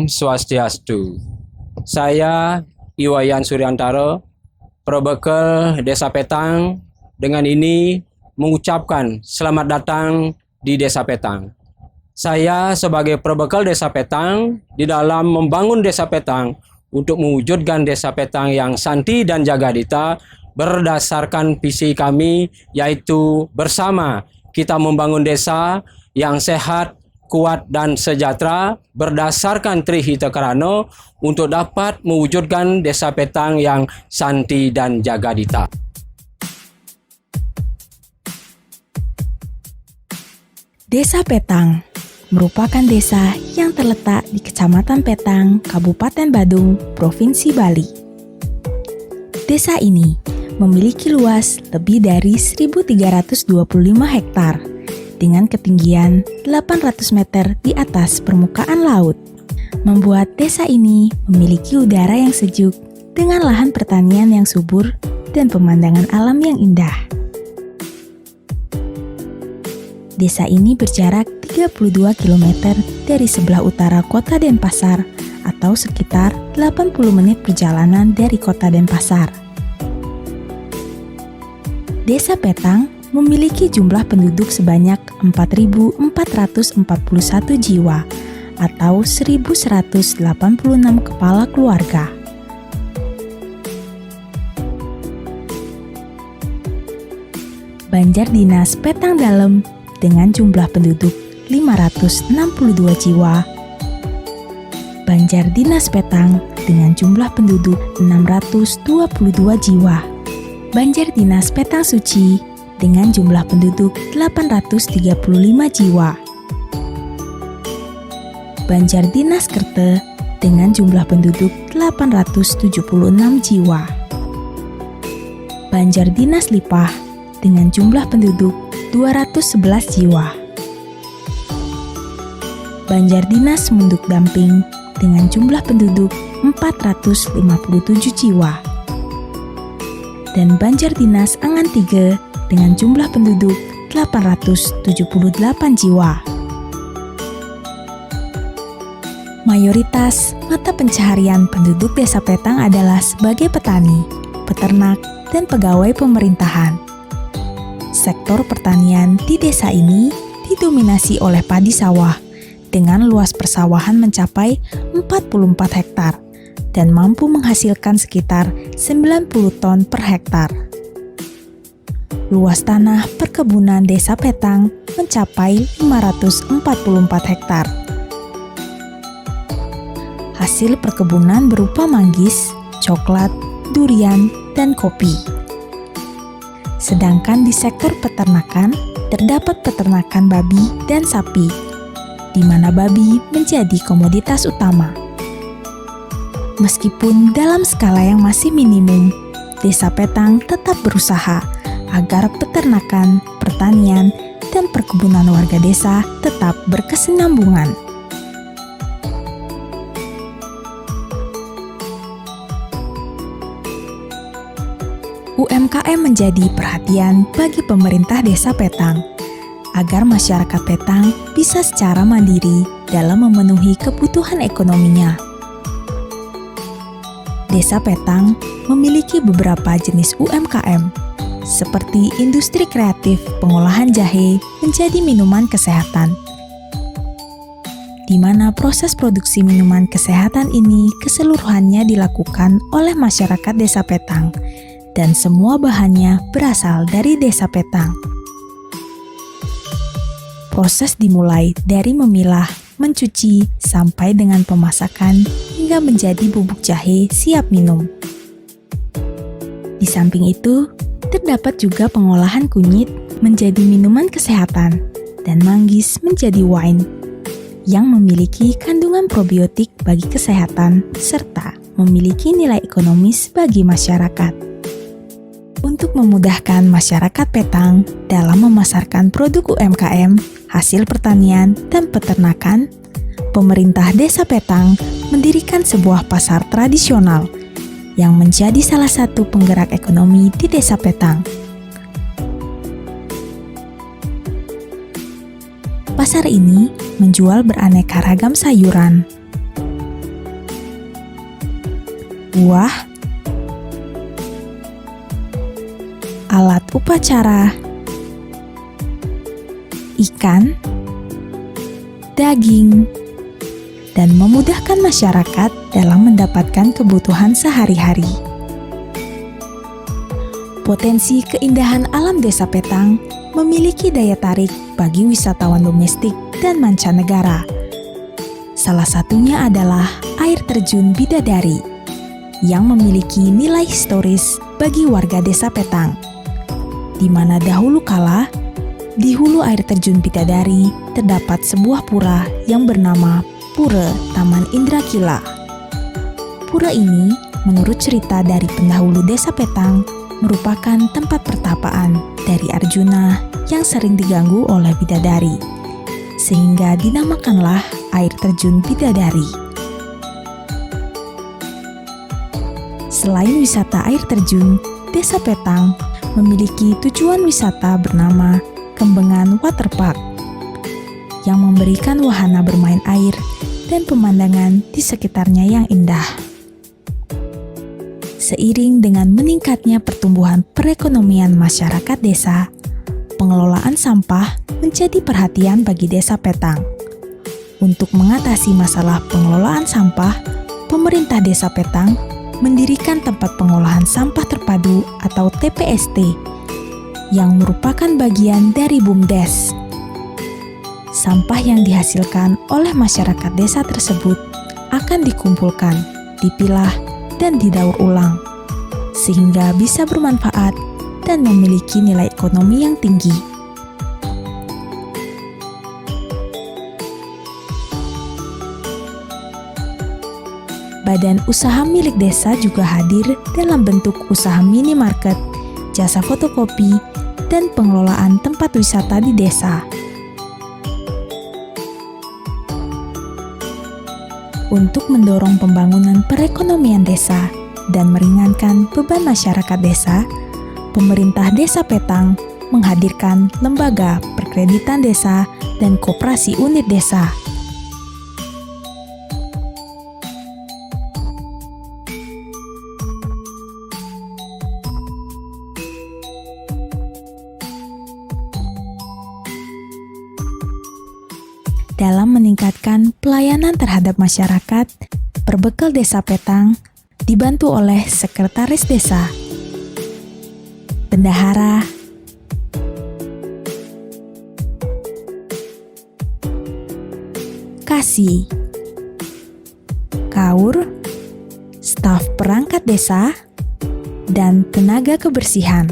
Om Swastiastu. Saya Iwayan Suryantaro, Probekel Desa Petang, dengan ini mengucapkan selamat datang di Desa Petang. Saya sebagai Probekel Desa Petang di dalam membangun Desa Petang untuk mewujudkan Desa Petang yang santi dan jagadita berdasarkan visi kami, yaitu bersama kita membangun desa yang sehat, kuat dan sejahtera berdasarkan Trihita Karana untuk dapat mewujudkan Desa Petang yang santi dan jagadita. Desa Petang merupakan desa yang terletak di Kecamatan Petang, Kabupaten Badung, Provinsi Bali. Desa ini memiliki luas lebih dari 1.325 hektar dengan ketinggian 800 meter di atas permukaan laut, membuat desa ini memiliki udara yang sejuk dengan lahan pertanian yang subur dan pemandangan alam yang indah. Desa ini berjarak 32 km dari sebelah utara kota Denpasar atau sekitar 80 menit perjalanan dari kota Denpasar. Desa Petang memiliki jumlah penduduk sebanyak 4.441 jiwa atau 1.186 kepala keluarga. Banjar Dinas Petang Dalem dengan jumlah penduduk 562 jiwa. Banjar Dinas Petang dengan jumlah penduduk 622 jiwa. Banjar Dinas Petang Suci dengan jumlah penduduk 835 jiwa. Banjar Dinas Kerte dengan jumlah penduduk 876 jiwa. Banjar Dinas Lipah dengan jumlah penduduk 211 jiwa. Banjar Dinas Munduk Damping dengan jumlah penduduk 457 jiwa. Dan Banjar Dinas Angan 3 dengan jumlah penduduk 878 jiwa. Mayoritas mata pencaharian penduduk Desa Petang adalah sebagai petani, peternak, dan pegawai pemerintahan. Sektor pertanian di desa ini didominasi oleh padi sawah dengan luas persawahan mencapai 44 hektar dan mampu menghasilkan sekitar 90 ton per hektar. Luas tanah perkebunan Desa Petang mencapai 544 hektar. Hasil perkebunan berupa manggis, coklat, durian, dan kopi. Sedangkan di sektor peternakan terdapat peternakan babi dan sapi, di mana babi menjadi komoditas utama. Meskipun dalam skala yang masih minimum, Desa Petang tetap berusaha agar peternakan, pertanian, dan perkebunan warga desa tetap berkesinambungan. UMKM menjadi perhatian bagi pemerintah Desa Petang agar masyarakat Petang bisa secara mandiri dalam memenuhi kebutuhan ekonominya. Desa Petang memiliki beberapa jenis UMKM, seperti industri kreatif pengolahan jahe menjadi minuman kesehatan, di mana proses produksi minuman kesehatan ini keseluruhannya dilakukan oleh masyarakat Desa Petang, dan semua bahannya berasal dari Desa Petang. Proses dimulai dari memilah, mencuci, sampai dengan pemasakan hingga menjadi bubuk jahe siap minum. Di samping itu, terdapat juga pengolahan kunyit menjadi minuman kesehatan dan manggis menjadi wine yang memiliki kandungan probiotik bagi kesehatan serta memiliki nilai ekonomis bagi masyarakat. Untuk memudahkan masyarakat Petang dalam memasarkan produk UMKM, hasil pertanian, dan peternakan, pemerintah Desa Petang mendirikan sebuah pasar tradisional yang menjadi salah satu penggerak ekonomi di Desa Petang. Pasar ini menjual beraneka ragam sayuran, buah, alat upacara, ikan, daging, dan memudahkan masyarakat dalam mendapatkan kebutuhan sehari-hari. Potensi keindahan alam Desa Petang memiliki daya tarik bagi wisatawan domestik dan mancanegara. Salah satunya adalah air terjun Bidadari yang memiliki nilai historis bagi warga Desa Petang, di mana dahulu kala di hulu air terjun Bidadari terdapat sebuah pura yang bernama Pura Taman Indrakila. Pura ini, menurut cerita dari pendahulu Desa Petang, merupakan tempat pertapaan dari Arjuna yang sering diganggu oleh bidadari, sehingga dinamakanlah air terjun Bidadari. Selain wisata air terjun, Desa Petang memiliki tujuan wisata bernama Kembengan Waterpark yang memberikan wahana bermain air dan pemandangan di sekitarnya yang indah. Seiring dengan meningkatnya pertumbuhan perekonomian masyarakat desa, pengelolaan sampah menjadi perhatian bagi Desa Petang. Untuk mengatasi masalah pengelolaan sampah, pemerintah Desa Petang mendirikan tempat pengolahan sampah terpadu atau TPST yang merupakan bagian dari BUMDes. Sampah yang dihasilkan oleh masyarakat desa tersebut akan dikumpulkan, dipilah, dan didaur ulang, sehingga bisa bermanfaat dan memiliki nilai ekonomi yang tinggi. Badan usaha milik desa juga hadir dalam bentuk usaha minimarket, jasa fotokopi, dan pengelolaan tempat wisata di desa. Untuk mendorong pembangunan perekonomian desa dan meringankan beban masyarakat desa, pemerintah Desa Petang menghadirkan lembaga perkreditan desa dan koperasi unit desa. Dalam meningkatkan pelayanan terhadap masyarakat, Perbekal Desa Petang dibantu oleh Sekretaris Desa, Bendahara, Kasih, Kaur, staf perangkat desa, dan tenaga kebersihan.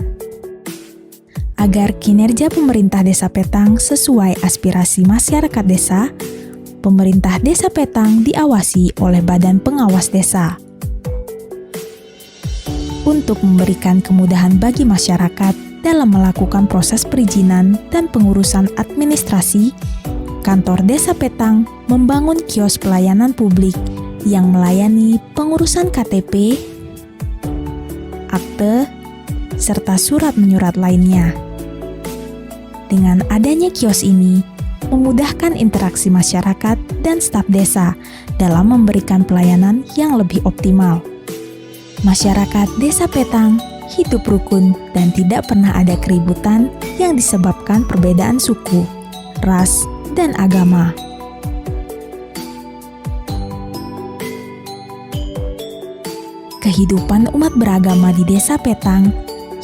Agar kinerja pemerintah Desa Petang sesuai aspirasi masyarakat desa, pemerintah Desa Petang diawasi oleh Badan Pengawas Desa. Untuk memberikan kemudahan bagi masyarakat dalam melakukan proses perizinan dan pengurusan administrasi, kantor Desa Petang membangun kios pelayanan publik yang melayani pengurusan KTP, akte, serta surat menyurat lainnya. Dengan adanya kios ini, memudahkan interaksi masyarakat dan staf desa dalam memberikan pelayanan yang lebih optimal. Masyarakat Desa Petang hidup rukun dan tidak pernah ada keributan yang disebabkan perbedaan suku, ras, dan agama. Kehidupan umat beragama di Desa Petang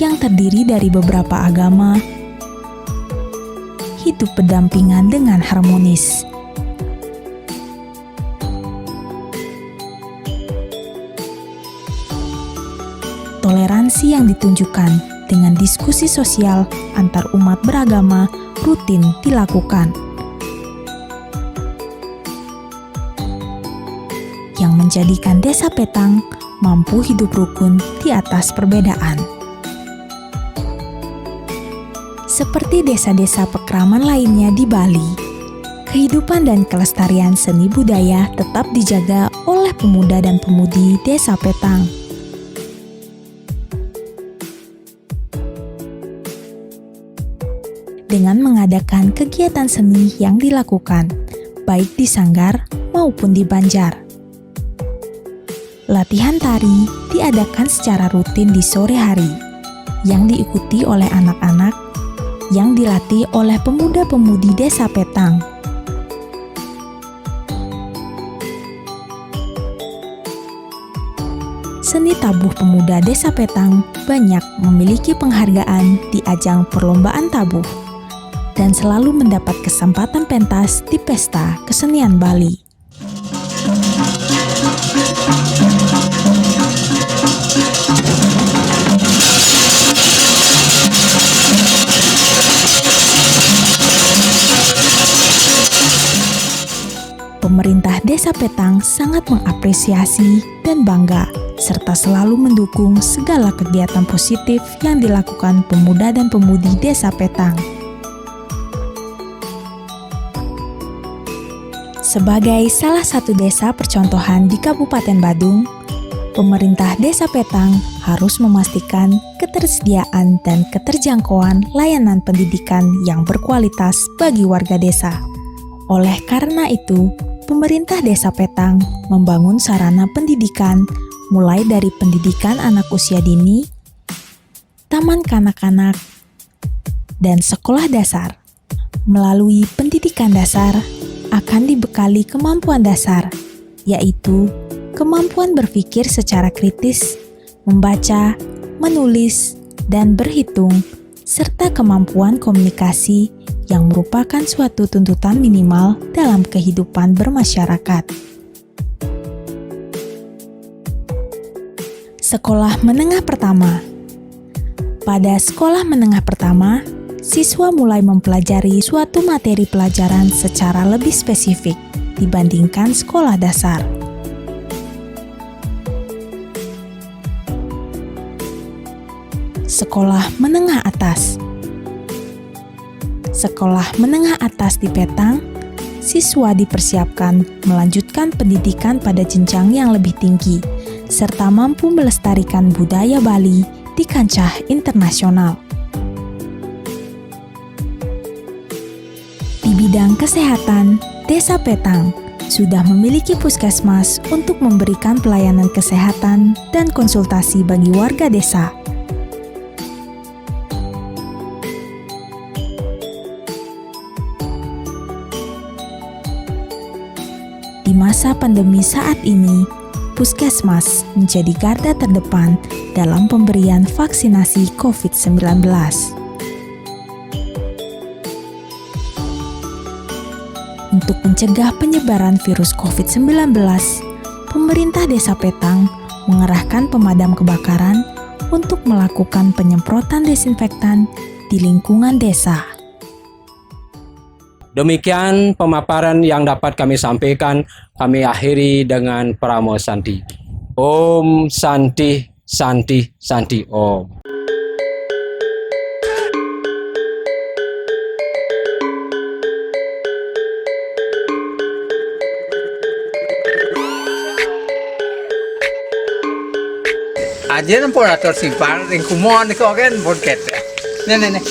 yang terdiri dari beberapa agama hidup berdampingan dengan harmonis. Toleransi yang ditunjukkan dengan diskusi sosial antar umat beragama rutin dilakukan, yang menjadikan Desa Petang mampu hidup rukun di atas perbedaan. Seperti desa-desa pekraman lainnya di Bali, kehidupan dan kelestarian seni budaya tetap dijaga oleh pemuda dan pemudi Desa Petang. Dengan mengadakan kegiatan seni yang dilakukan, baik di Sanggar maupun di Banjar. Latihan tari diadakan secara rutin di sore hari, yang diikuti oleh anak-anak yang dilatih oleh pemuda-pemudi Desa Petang. Seni tabuh pemuda Desa Petang banyak memiliki penghargaan di ajang perlombaan tabuh dan selalu mendapat kesempatan pentas di pesta kesenian Bali. Pemerintah Desa Petang sangat mengapresiasi dan bangga serta selalu mendukung segala kegiatan positif yang dilakukan pemuda dan pemudi Desa Petang. Sebagai salah satu desa percontohan di Kabupaten Badung, pemerintah Desa Petang harus memastikan ketersediaan dan keterjangkauan layanan pendidikan yang berkualitas bagi warga desa. Oleh karena itu, pemerintah Desa Petang membangun sarana pendidikan mulai dari pendidikan anak usia dini, taman kanak-kanak, dan sekolah dasar. Melalui pendidikan dasar akan dibekali kemampuan dasar, yaitu kemampuan berpikir secara kritis, membaca, menulis, dan berhitung, serta kemampuan komunikasi yang merupakan suatu tuntutan minimal dalam kehidupan bermasyarakat. Sekolah menengah pertama. Pada sekolah menengah pertama, siswa mulai mempelajari suatu materi pelajaran secara lebih spesifik dibandingkan sekolah dasar. Sekolah menengah atas. Sekolah menengah atas di Petang, siswa dipersiapkan melanjutkan pendidikan pada jenjang yang lebih tinggi, serta mampu melestarikan budaya Bali di kancah internasional. Di bidang kesehatan, Desa Petang sudah memiliki puskesmas untuk memberikan pelayanan kesehatan dan konsultasi bagi warga desa. Di masa pandemi saat ini, puskesmas menjadi garda terdepan dalam pemberian vaksinasi COVID-19. Untuk mencegah penyebaran virus COVID-19, pemerintah Desa Petang mengerahkan pemadam kebakaran untuk melakukan penyemprotan desinfektan di lingkungan desa. Demikian pemaparan yang dapat kami sampaikan. Kami akhiri dengan Pramo Santi. Om Santi Santi Santi Om. Aja nampak atur simpar, ring kumon ni kau kan bonket. Nih.